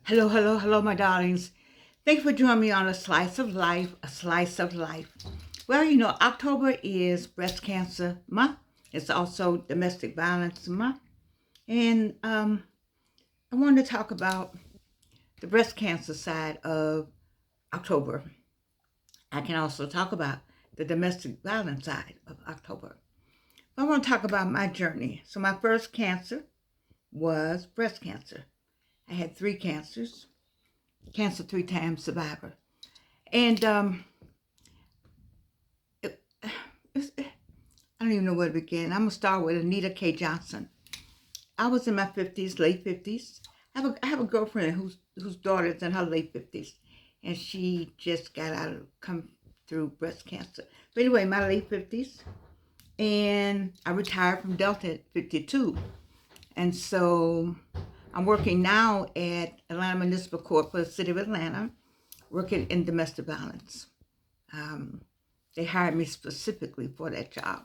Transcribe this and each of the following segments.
Hello, hello, hello, my darlings. Thank you for joining me on A Slice of Life, A Slice of Life. Well, October is Breast Cancer Month. It's also Domestic Violence Month. And I wanted to talk about the breast cancer side of October. I can also talk about the domestic violence side of October. But I want to talk about my journey. So, my first cancer was breast cancer. I had three cancers, cancer three times survivor. And it, I don't even know where to begin. I'm gonna start with Anita K. Johnson. I was in my 50s, late 50s. I have a girlfriend whose daughter's in her late 50s, and she just come through breast cancer. But anyway, my late 50s, and I retired from Delta at 52, and so I'm working now at Atlanta Municipal Court for the City of Atlanta, working in domestic violence. Um, they hired me specifically for that job.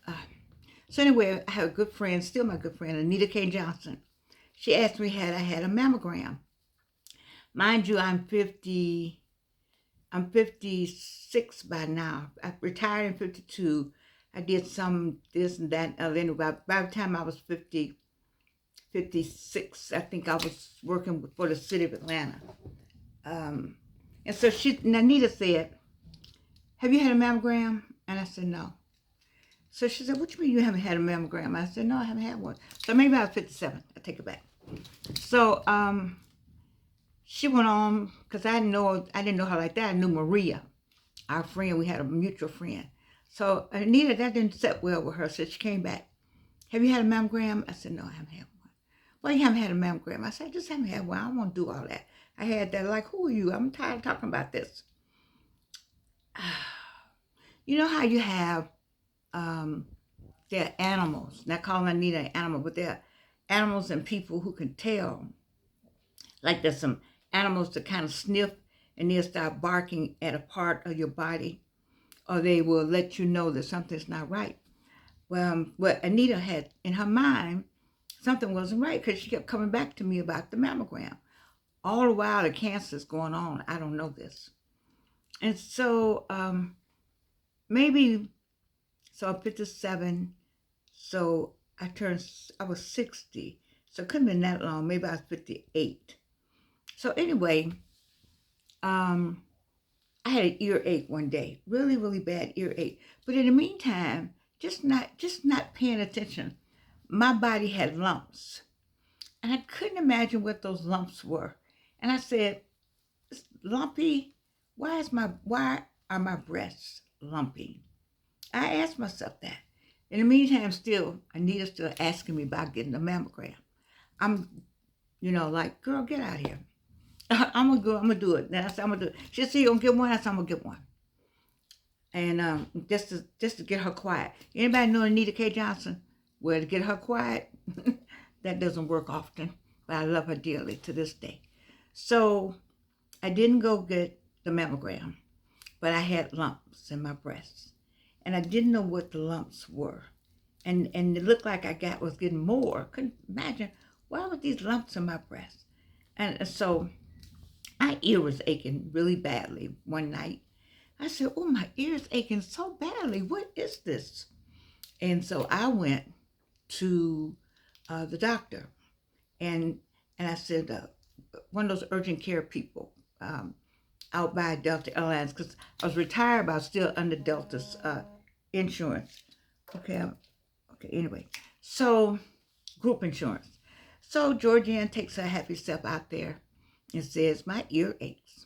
Uh, so anyway, I have a good friend, still my good friend, Anita K. Johnson. She asked me had I had a mammogram. Mind you, I'm 56 by now. I retired in 52. I did some this and that. Anyway, by the time I was 50, 56, I think I was working for the city of Atlanta. Um, and so Anita said, have you had a mammogram? And I said, no. So she said, what do you mean you haven't had a mammogram? I said, no, I haven't had one. So maybe I was 57. I take it back. So she went on, because I didn't know her like that. I knew Maria, our friend. We had a mutual friend. So Anita, that didn't set well with her. So she came back. Have you had a mammogram? I said, no, I haven't had one. Well, you haven't had a mammogram. I said, I just haven't had one. I don't want to do all that. I had that, like, who are you? I'm tired of talking about this. You know how you have they're animals. Not calling Anita an animal, but they're animals and people who can tell. Like there's some animals that kind of sniff and they'll start barking at a part of your body, or they will let you know that something's not right. Well, what Anita had in her mind, something wasn't right because she kept coming back to me about the mammogram. All the while the cancer's going on, I don't know this. And so maybe, so I'm 57, so I was 60. So it couldn't have been that long. Maybe I was 58. So anyway, um, I had an earache one day, really, really bad earache. But in the meantime, just not paying attention, my body had lumps. And I couldn't imagine what those lumps were. And I said, it's lumpy. Why are my breasts lumpy? I asked myself that. In the meantime, still, Anita's still asking me about getting a mammogram. I'm, like, girl, get out of here. I'm gonna go. I'm gonna do it. Then I said, I'm gonna do it. She said, you gonna get one? I said, I'm gonna get one. And just to get her quiet. Anybody know Anita K. Johnson? Well, to get her quiet, that doesn't work often. But I love her dearly to this day. So I didn't go get the mammogram, but I had lumps in my breasts, and I didn't know what the lumps were. And it looked like I was getting more. Couldn't imagine why were these lumps in my breast. And so my ear was aching really badly one night. I said, oh, my ear's aching so badly. What is this? And so I went to the doctor, and I said, one of those urgent care people out by Delta Airlines, because I was retired, but I was still under Delta's insurance. Okay, okay, anyway. So, group insurance. So, Georgianne takes her happy self out there and says, my ear aches.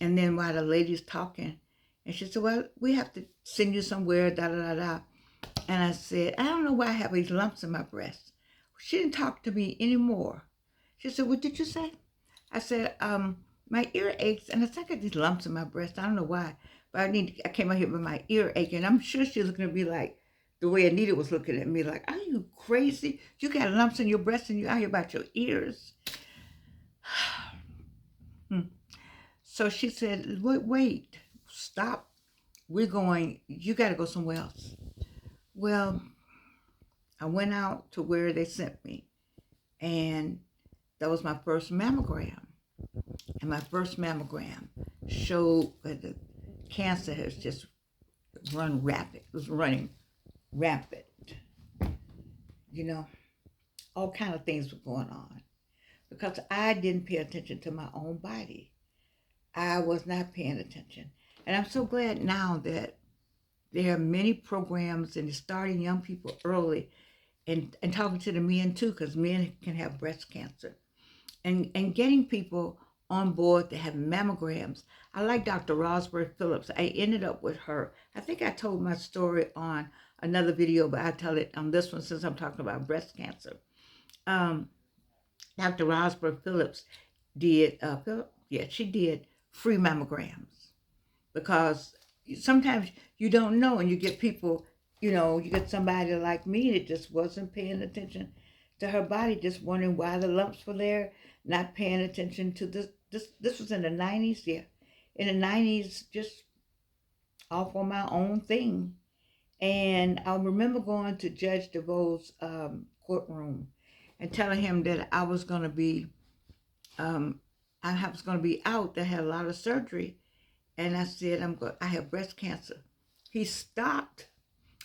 And then while the lady's talking, and she said, well, we have to send you somewhere, da da da da. And I said, I don't know why I have these lumps in my breast. She didn't talk to me anymore. She said, what did you say? I said, my ear aches, and it's like I got these lumps in my breast. I don't know why, but I came out here with my ear aching. I'm sure she's looking at me like the way Anita was looking at me, like, are you crazy? You got lumps in your breast and you out here about your ears. So she said, wait, stop. You got to go somewhere else. Well, I went out to where they sent me, and that was my first mammogram. And my first mammogram showed that the cancer has just run rapid. It was running rapid. You know, all kind of things were going on because I didn't pay attention to my own body. I was not paying attention. And I'm so glad now that there are many programs and starting young people early and talking to the men too, because men can have breast cancer. And getting people on board to have mammograms. I like Dr. Rosberg Phillips. I ended up with her. I think I told my story on another video, but I tell it on this one since I'm talking about breast cancer. Um, Dr. Rosberg Phillips did, she did free mammograms because sometimes you don't know and you get people, you get somebody like me that just wasn't paying attention to her body, just wondering why the lumps were there, not paying attention to this was in the 90s, yeah. In the 90s, just off on my own thing. And I remember going to Judge DeVoe's courtroom and telling him that I was going to be, I was going to be out. I had a lot of surgery, and I said I have breast cancer. He stopped.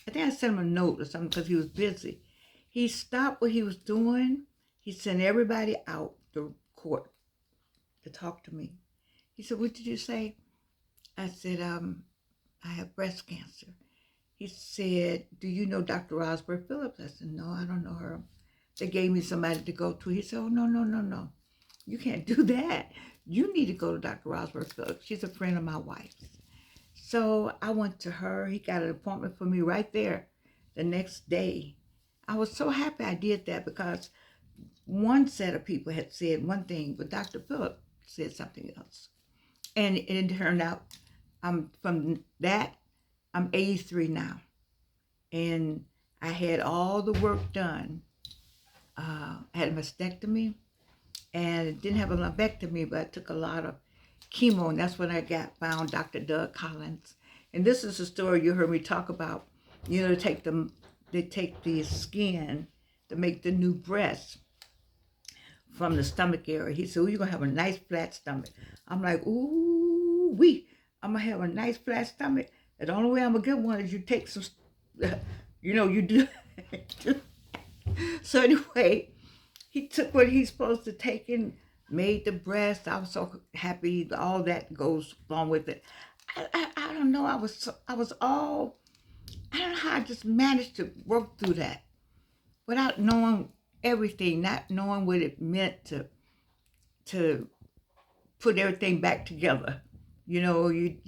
I think I sent him a note or something because he was busy. He stopped what he was doing. He sent everybody out the court to talk to me. He said, "What did you say?" I said, "I have breast cancer." He said, "Do you know Dr. Rosberg Phillips?" I said, "No, I don't know her." They gave me somebody to go to. He said, "Oh, no, no, no, no. You can't do that. You need to go to Dr. Rosberg Phillips. She's a friend of my wife's." So I went to her. He got an appointment for me right there the next day. I was so happy I did that because one set of people had said one thing, but Dr. Phillips said something else. And it turned out from that, I'm 83 now. And I had all the work done. I had a mastectomy and didn't have a lumpectomy, but I took a lot of chemo, and that's when I found Dr. Doug Collins. And this is a story you heard me talk about. They take the skin to make the new breast from the stomach area. He said, "Oh, you're gonna have a nice flat stomach." I'm like, "Ooh, I'm gonna have a nice flat stomach. And the only way I'm gonna get one is you take some, you do." So anyway, he took what he's supposed to take and made the breast. I was so happy. All that goes along with it. I don't know. I don't know how I just managed to work through that without knowing everything, not knowing what it meant to put everything back together. You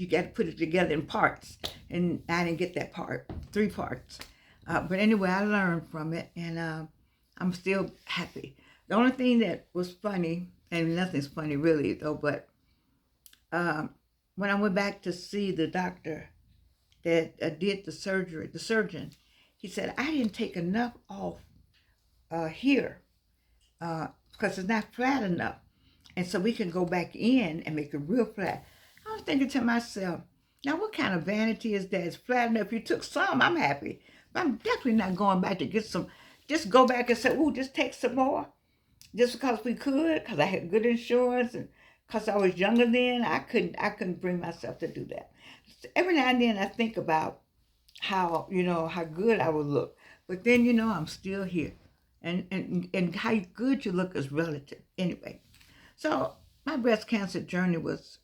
got to put it together in parts, and I didn't get that part, 3 parts. But anyway, I learned from it, and I'm still happy. The only thing that was funny, and nothing's funny really though, but when I went back to see the doctor that did the surgeon, he said, "I didn't take enough off here because it's not flat enough. And so we can go back in and make it real flat." I was thinking to myself, now what kind of vanity is that? It's flat enough. If you took some, I'm happy. But I'm definitely not going back to get some. Just go back and say, "Ooh, just take some more." Just because we could, because I had good insurance and because I was younger then, I couldn't bring myself to do that. So every now and then I think about how good I would look. But then, I'm still here. And how good you look is relative. Anyway, so my breast cancer journey was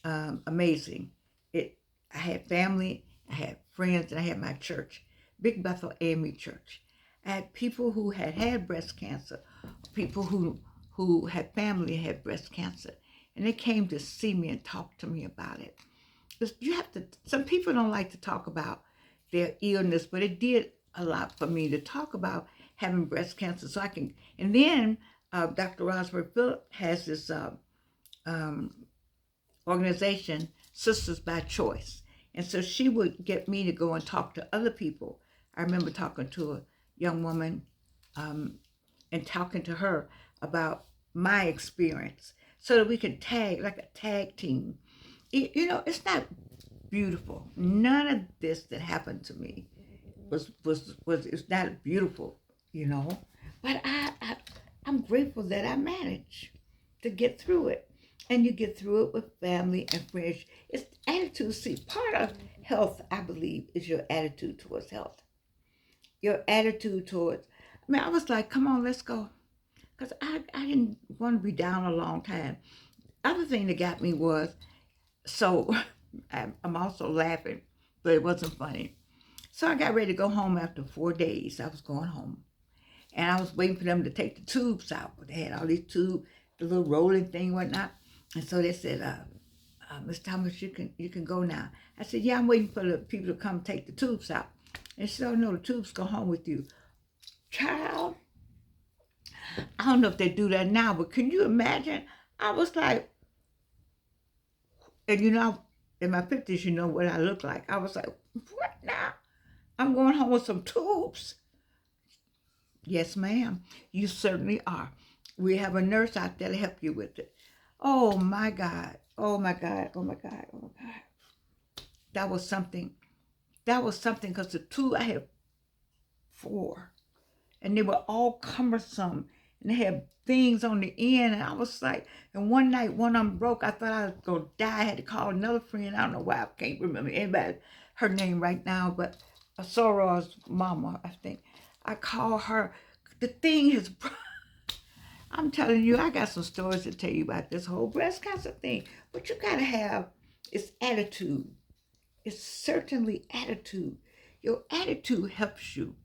amazing. I had family, I had friends, and I had my church, Big Bethel AME Church. I had people who had breast cancer, people who had family had breast cancer, and they came to see me and talk to me about it. Because some people don't like to talk about their illness, but it did a lot for me to talk about having breast cancer. So I can, and then Dr. Rosberg Phillips has this organization, Sisters by Choice. And so she would get me to go and talk to other people. I remember talking to a young woman and talking to her about my experience so that we could like a tag team. It's not beautiful. None of this that happened to me was it's not beautiful, But I'm grateful that I managed to get through it. And you get through it with family and friends. It's attitude. See, part of health, I believe, is your attitude towards health. Your attitude towards, I mean, I was like, come on, let's go. Because I didn't want to be down a long time. Other thing that got me was, so I'm also laughing, but it wasn't funny. So I got ready to go home after 4 days. I was going home. And I was waiting for them to take the tubes out. But they had all these tubes, the little rolling thing, whatnot. And so they said, Miss Thomas, you can go now. I said, yeah, I'm waiting for the people to come take the tubes out. And she said, oh no, the tubes go home with you. Child, I don't know if they do that now, but can you imagine? I was like, and in my 50s, you know what I look like. I was like, what now? I'm going home with some tubes. Yes, ma'am. You certainly are. We have a nurse out there to help you with it. Oh my God. Oh my God. Oh my God. Oh my God. That was something. That was something because the two, I had four, and they were all cumbersome, and they had things on the end. And I was like, and one night, one of them broke. I thought I was going to die. I had to call another friend. I don't know why. I can't remember anybody, her name right now, but Soro's mama, I think. I call her. The thing is, I'm telling you, I got some stories to tell you about this whole breast cancer thing. But you got to have, it's attitude. It's certainly attitude. Your attitude helps you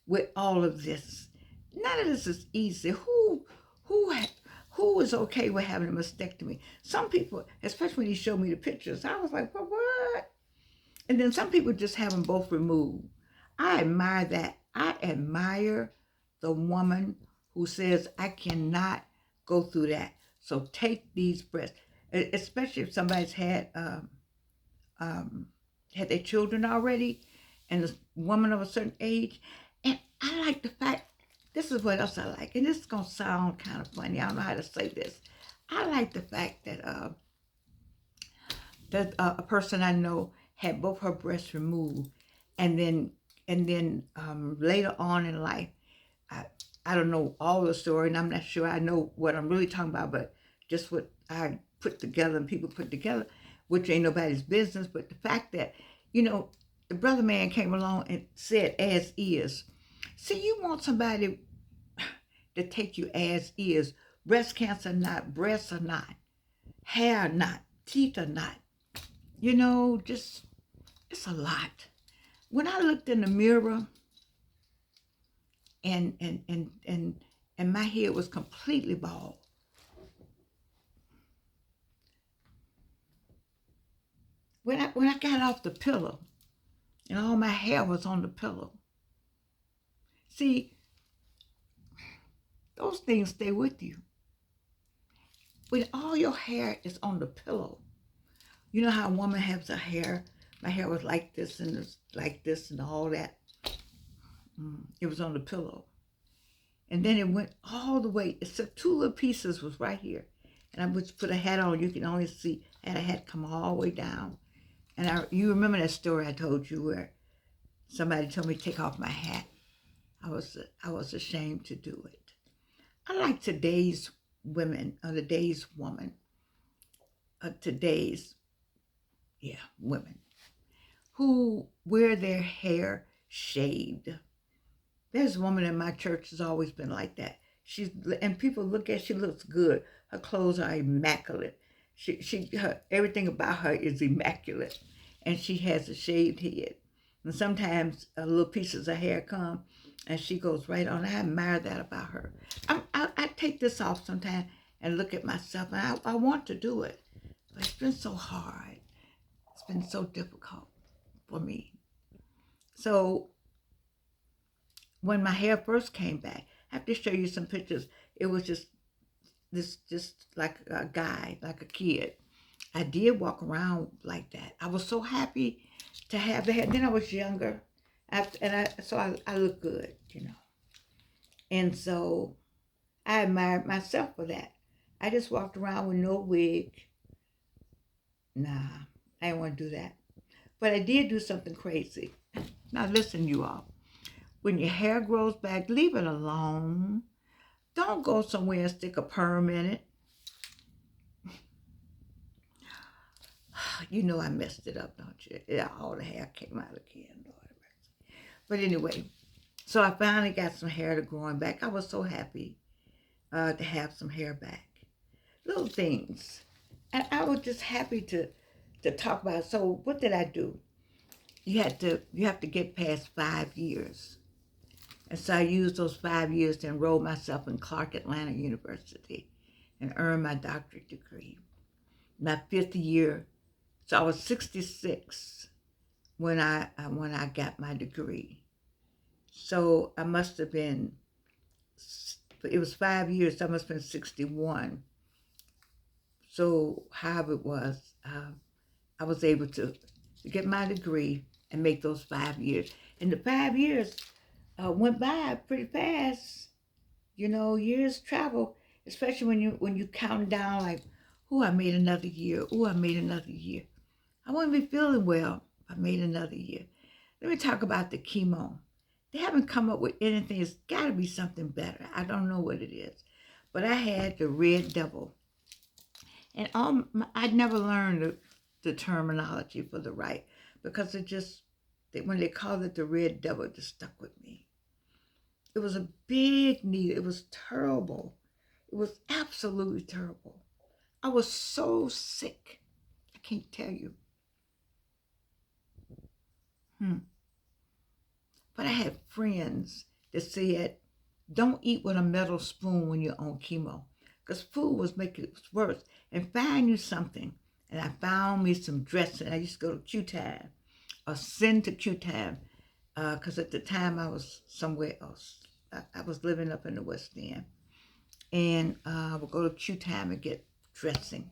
with all of this. None of this is easy. Who who is okay with having a mastectomy? Some people, especially when he showed me the pictures, I was like, well, what? And then some people just have them both removed. I admire that. I admire the woman who says, I cannot go through that. So take these breaths, especially if somebody's had their children already and a woman of a certain age. And I like the fact, this is what else I like, and this is going to sound kind of funny. I don't know how to say this. I like the fact that a person I know had both her breasts removed, and then later on in life, I, I don't know all the story, and I'm not sure I know what I'm really talking about, but just what I put together and people put together, which ain't nobody's business. But the fact that, the brother man came along and said, as is. See, you want somebody to take you as is. Breast cancer not, breasts are not, hair not, teeth are not. Just, it's a lot. When I looked in the mirror and my head was completely bald. When I got off the pillow and all my hair was on the pillow. See, those things stay with you. When all your hair is on the pillow, you know how a woman has her hair? My hair was like this and it's like this and all that. It was on the pillow. And then it went all the way, except two little pieces was right here. And I would put a hat on, you can only see, had a hat come all the way down. And you remember that story I told you where somebody told me to take off my hat. I was ashamed to do it. I like today's women, or today's woman, women, who wear their hair shaved. There's a woman in my church has always been like that. And people look at, she looks good. Her clothes are immaculate. Everything about her is immaculate. And she has a shaved head. And sometimes little pieces of hair come and she goes right on. I admire that about her. I take this off sometimes and look at myself, and I want to do it. But it's been so hard. It's been so difficult for me. So when my hair first came back, I have to show you some pictures. It was just like a guy, like a kid. I did walk around like that. I was so happy to have the hair. Then I was younger, so I look good, And so I admired myself for that. I just walked around with no wig. Nah, I didn't want to do that. But I did do something crazy. Now listen, you all. When your hair grows back, leave it alone. Don't go somewhere and stick a perm in it. You know I messed it up, don't you? Yeah, all the hair came out again, Lord. But anyway, so I finally got some hair to growing back. I was so happy to have some hair back. Little things. And I was just happy to talk about it. So what did I do? You have to get past 5 years. And so I used those 5 years to enroll myself in Clark Atlanta University and earn my doctorate degree. My 5th year, so I was 66 when I got my degree. So I must have been, it was 5 years, so I must have been 61. So however it was, I was able to get my degree and make those 5 years. And the 5 years went by pretty fast. You know, years travel, especially when you count down like, oh, I made another year. Oh, I made another year. I wouldn't be feeling well if I made another year. Let me talk about the chemo. They haven't come up with anything. It's got to be something better. I don't know what it is. But I had the red devil. And I'd never learned the terminology for the right because when they called it the red devil, it just stuck with me. It was a big needle. It was terrible. It was absolutely terrible. I was so sick. I can't tell you. But I had friends that said, don't eat with a metal spoon when you're on chemo, because food was making it worse. And find you something. And I found me some dressing. I used to go to Q-Time or send to Q-Time because at the time I was somewhere else. I was living up in the West End. And I would go to Q-Time and get dressing.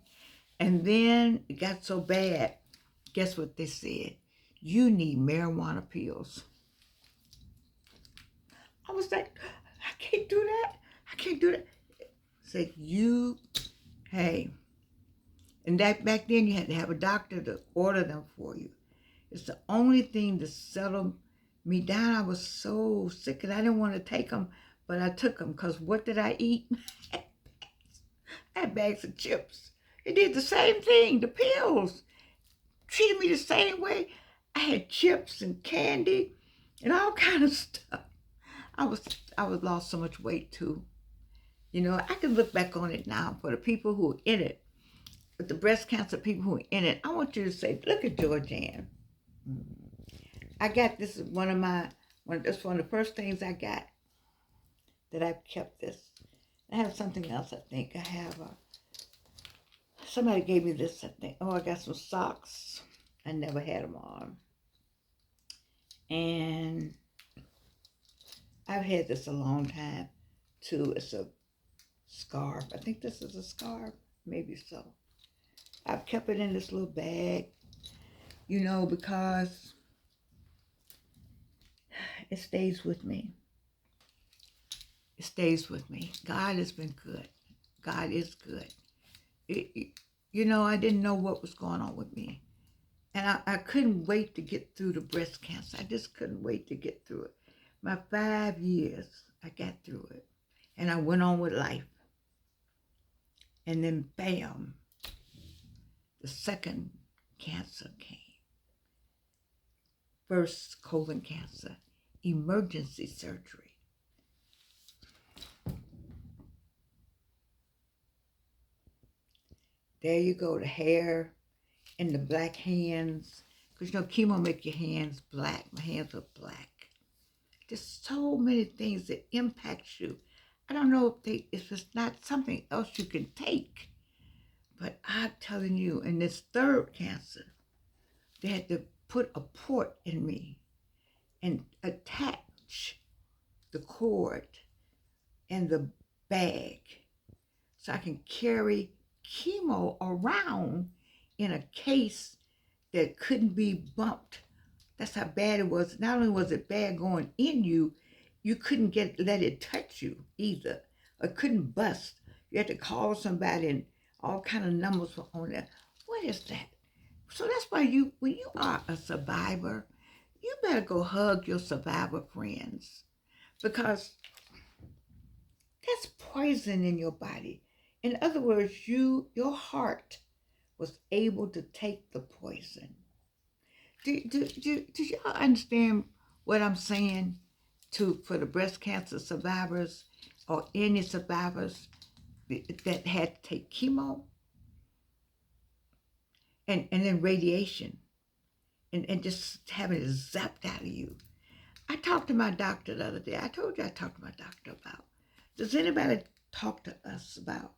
And then it got so bad, guess what they said? You need marijuana pills. I was like, I can't do that. I can't do that. Said hey. And that back then you had to have a doctor to order them for you. It's the only thing to settle me down. I was so sick and I didn't want to take them, but I took them because what did I eat? I had bags of chips. It did the same thing. The pills treated me the same way. I had chips and candy and all kind of stuff. I was lost so much weight too. You know, I can look back on it now for the people who are in it, with the breast cancer people who are in it. I want you to say, look at Georgianne. I got this is one of the first things I got that I've kept this. I have something else, I think. I have somebody gave me this, I think. Oh, I got some socks. I never had them on. And I've had this a long time too. It's a scarf. I think this is a scarf. Maybe so. I've kept it in this little bag, you know, because it stays with me. It stays with me. God has been good. God is good. You know, I didn't know what was going on with me. And I couldn't wait to get through the breast cancer. I just couldn't wait to get through it. My 5 years, I got through it. And I went on with life. And then bam, the second cancer came. First colon cancer, emergency surgery. There you go, the hair and the black hands. Because you know, chemo make your hands black. My hands are black. There's so many things that impact you. I don't know if it's not something else you can take. But I'm telling you, in this third cancer, they had to put a port in me and attach the cord and the bag so I can carry chemo around in a case that couldn't be bumped. That's how bad it was. Not only was it bad going in you, you couldn't let it touch you either. It couldn't bust. You had to call somebody and all kind of numbers were on there. What is that? So that's why when you are a survivor, you better go hug your survivor friends, because that's poison in your body. In other words, your heart was able to take the poison. Do y'all understand what I'm saying for the breast cancer survivors or any survivors that had to take chemo and then radiation and just having it zapped out of you? I talked to my doctor the other day. I told you I talked to my doctor about, does anybody talk to us about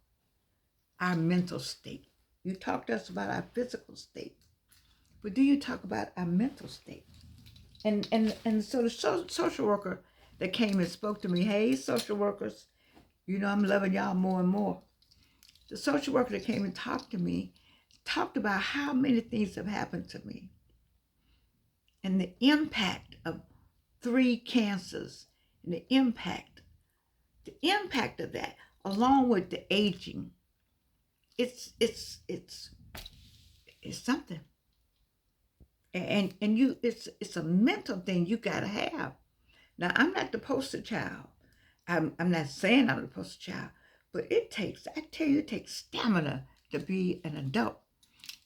our mental state? You talk to us about our physical state, but do you talk about our mental state? And so the social worker that came and spoke to me, hey, social workers, you know I'm loving y'all more and more. The social worker that came and talked to me talked about how many things have happened to me and the impact of 3 cancers and the impact of that, along with the aging. It's something. And you, it's a mental thing you gotta have. Now I'm not the poster child. I'm not saying I'm the poster child, but I tell you, it takes stamina to be an adult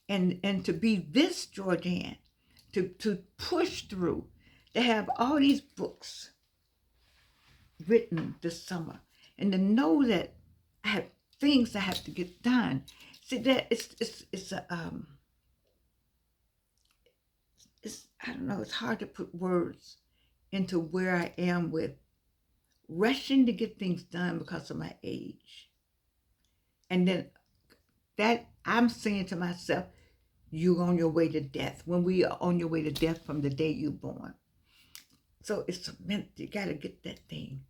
and to be this Georgianne, to push through, to have all these books written this summer, and to know that I have things I have to get done. See that it's a it's, I don't know, it's hard to put words into where I am with rushing to get things done because of my age. And then that I'm saying to myself, you're on your way to death, when we are on your way to death from the day you're born. So it's meant, you got to get that thing.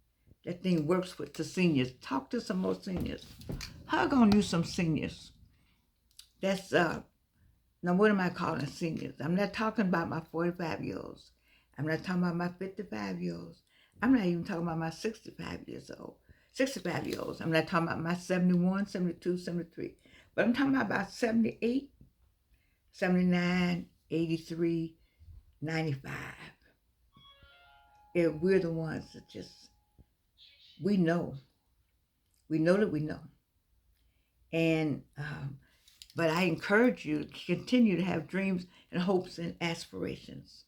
That thing works with the seniors. Talk to some more seniors. Hug on you some seniors. That's, now what am I calling seniors? I'm not talking about my 45-year-olds. I'm not talking about my 55-year-olds. I'm not even talking about my 65-year-olds. I'm not talking about my 71, 72, 73. But I'm talking about 78, 79, 83, 95. Yeah, we're the ones that just, we know. We know that we know. And, but I encourage you to continue to have dreams and hopes and aspirations.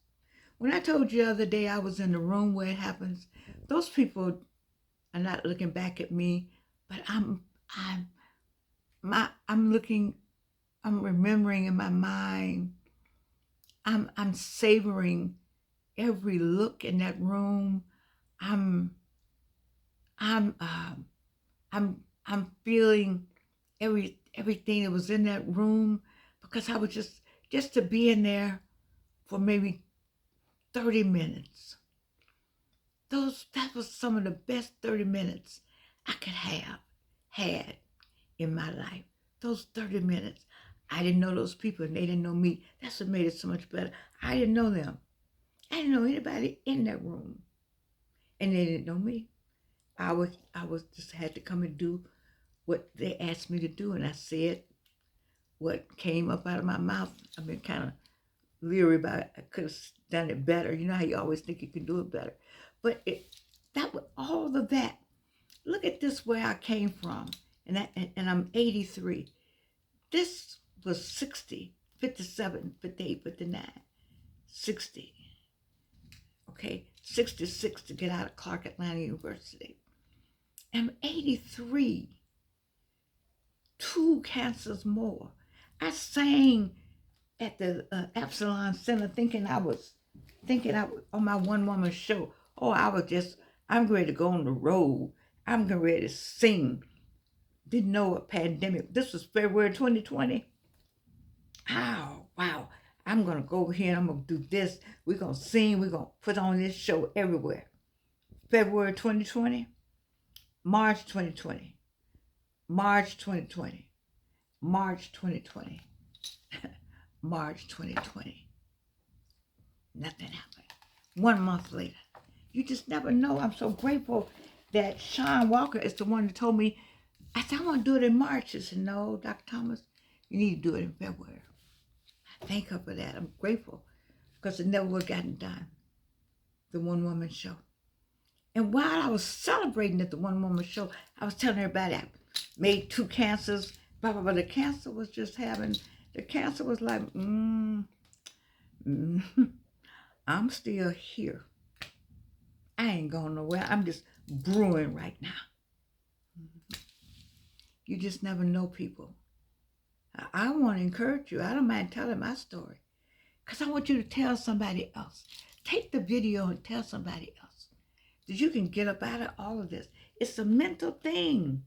When I told you the other day I was in the room where it happens, those people are not looking back at me, but I'm looking, I'm remembering in my mind, I'm savoring every look in that room. I'm feeling everything that was in that room, because I was just to be in there for maybe 30 minutes. That was some of the best 30 minutes I could had in my life. Those 30 minutes. I didn't know those people and they didn't know me. That's what made it so much better. I didn't know them. I didn't know anybody in that room. And they didn't know me. I was just had to come and do what they asked me to do, and I said what came up out of my mouth. I've been kind of leery about it. I could have done it better. You know how you always think you can do it better. But that was all of that. Look at this, where I came from, and I'm 83. This was 60, 57, 58, 59, 60. Okay, 66 to get out of Clark Atlanta University. I'm 83. 2 cancers more. I sang at the Epsilon Center thinking I was on my one-woman show. Oh, I'm ready to go on the road. I'm ready to sing. Didn't know a pandemic. This was February 2020. Oh, wow. I'm going to go over here and I'm going to do this. We're going to sing. We're going to put on this show everywhere. February 2020. March 2020. March 2020. March 2020. March 2020. Nothing happened. 1 month later. You just never know. I'm so grateful that Sean Walker is the one that told me. I said, I want to do it in March. He said, no, Dr. Thomas, you need to do it in February. I thank her for that. I'm grateful because it never would have gotten done. The one-woman show. And while I was celebrating at the one woman show, I was telling everybody I made 2 cancers, blah, blah, blah. The cancer was like, I'm still here. I ain't going nowhere. I'm just brewing right now. You just never know, people. I want to encourage you. I don't mind telling my story because I want you to tell somebody else. Take the video and tell somebody else that you can get up out of all of this. It's a mental thing.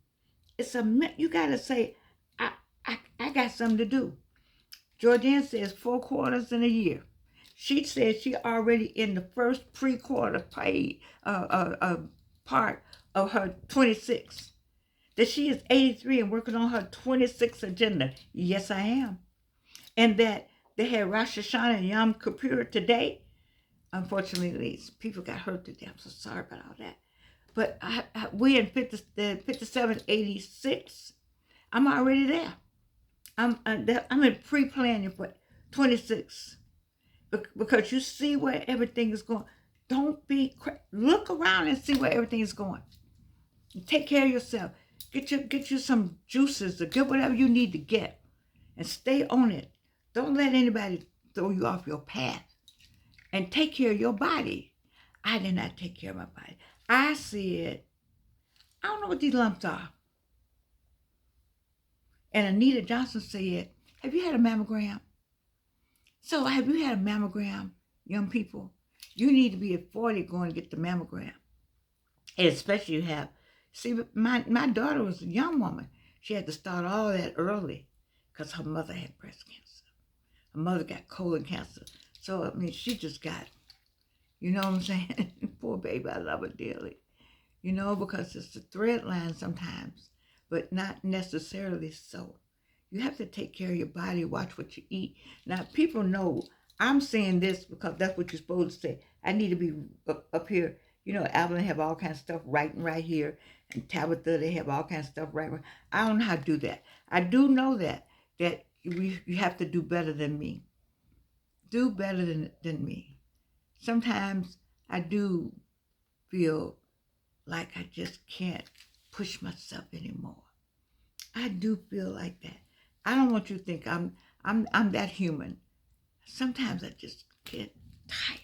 You got to say, I got something to do. Georgianne says 4 quarters in a year. She said she already in the first pre-quarter paid part of her 26. That she is 83 and working on her 26 agenda. Yes, I am. And that they had Rosh Hashanah and Yom Kippur today. Unfortunately, people got hurt today. I'm so sorry about all that. But we in 5786. I'm already there. I'm in pre-planning for 26 because you see where everything is going. Look around and see where everything is going. Take care of yourself. Get you some juices or get whatever you need to get and stay on it. Don't let anybody throw you off your path. And take care of your body. I did not take care of my body. I said, I don't know what these lumps are. And Anita Johnson said, have you had a mammogram? So have you had a mammogram, young people? You need to be at 40 going to get the mammogram. And especially you have, see, my daughter was a young woman. She had to start all that early because her mother had breast cancer. Her mother got colon cancer. So, I mean, she just got, you know what I'm saying? Poor baby, I love her dearly. You know, because it's a thread line sometimes, but not necessarily so. You have to take care of your body, watch what you eat. Now, people know I'm saying this because that's what you're supposed to say. I need to be up here. You know, Evelyn have all kinds of stuff writing right here, and Tabitha, they have all kinds of stuff right. I don't know how to do that. I do know that you have to do better than me. Do better than me. Sometimes I do feel like I just can't push myself anymore. I do feel like that. I don't want you to think I'm that human. Sometimes I just get tired.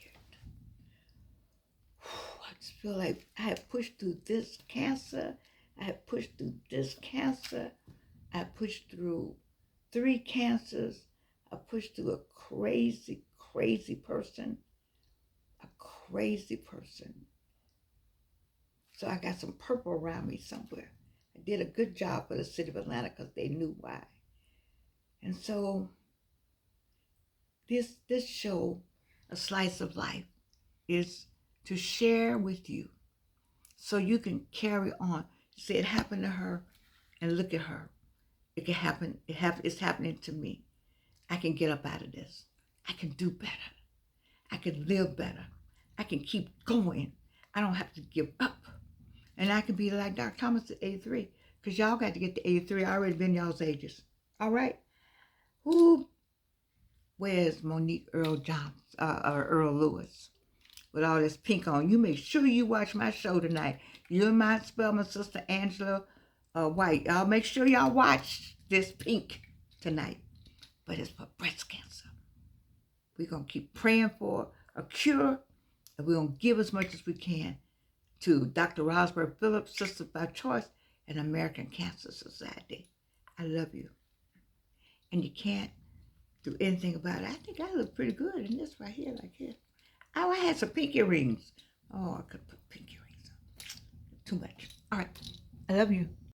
I just feel like I have pushed through this cancer. I have pushed through this cancer. I pushed through 3 cancers. I pushed through a crazy, crazy person. A crazy person. So I got some purple around me somewhere. I did a good job for the city of Atlanta because they knew why. And so this show, A Slice of Life, is to share with you so you can carry on. See, it happened to her, and look at her. It can happen. It's happening to me. I can get up out of this. I can do better. I can live better. I can keep going. I don't have to give up. And I can be like Dr. Thomas at 83, because y'all got to get to 83. I already been y'all's ages. All right? Where's Monique Earl Johnson, or Earl Lewis, with all this pink on? You make sure you watch my show tonight. You might spell my sister Angela White. Y'all make sure y'all watch this pink tonight. But it's for breast cancer. We're going to keep praying for a cure, and we're going to give as much as we can to Dr. Rosberg Phillips, Sisters by Choice, and American Cancer Society. I love you. And you can't do anything about it. I think I look pretty good in this right here, like here. Oh, I had some pink earrings. Oh, I could put pink earrings on. Too much. All right. I love you.